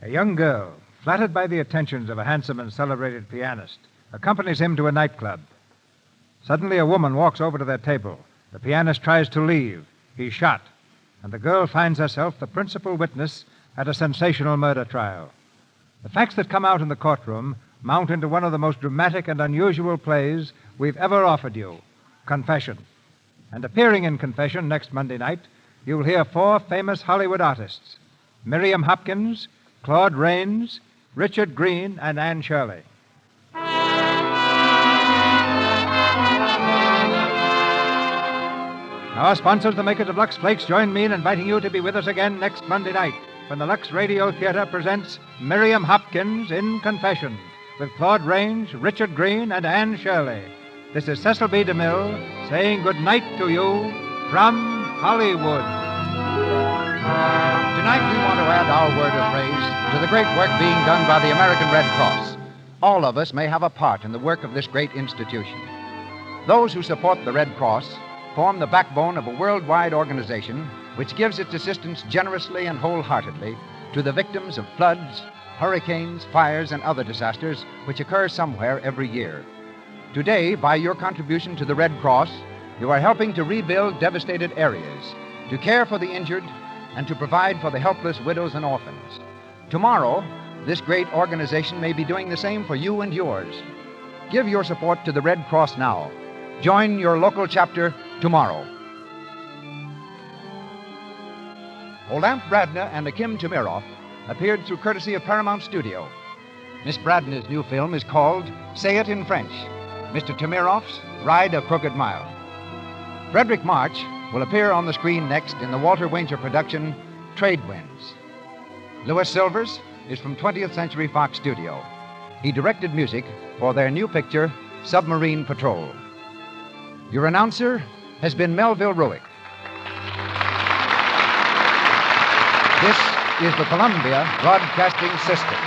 A young girl, flattered by the attentions of a handsome and celebrated pianist, accompanies him to a nightclub. Suddenly, a woman walks over to their table. The pianist tries to leave. He's shot. And the girl finds herself the principal witness at a sensational murder trial. The facts that come out in the courtroom mount into one of the most dramatic and unusual plays we've ever offered you, Confession. And appearing in Confession next Monday night, you'll hear 4 famous Hollywood artists: Miriam Hopkins, Claude Rains, Richard Green, and Anne Shirley. Our sponsors, the makers of Lux Flakes, join me in inviting you to be with us again next Monday night when the Lux Radio Theatre presents Miriam Hopkins in Confession with Claude Rains, Richard Green, and Anne Shirley. This is Cecil B. DeMille saying good night to you from Hollywood. Tonight, we want to add our word of praise to the great work being done by the American Red Cross. All of us may have a part in the work of this great institution. Those who support the Red Cross form the backbone of a worldwide organization which gives its assistance generously and wholeheartedly to the victims of floods, hurricanes, fires, and other disasters which occur somewhere every year. Today, by your contribution to the Red Cross, you are helping to rebuild devastated areas, to care for the injured, and to provide for the helpless widows and orphans. Tomorrow, this great organization may be doing the same for you and yours. Give your support to the Red Cross now. Join your local chapter tomorrow. Olamp Bradner and Akim Tamiroff appeared through courtesy of Paramount Studio. Miss Bradner's new film is called Say It in French. Mr. Tamiroff's Ride a Crooked Mile. Frederick March will appear on the screen next in the Walter Wanger production, Trade Winds. Louis Silvers is from 20th Century Fox Studio. He directed music for their new picture, Submarine Patrol. Your announcer has been Melville Ruick. This is the Columbia Broadcasting System.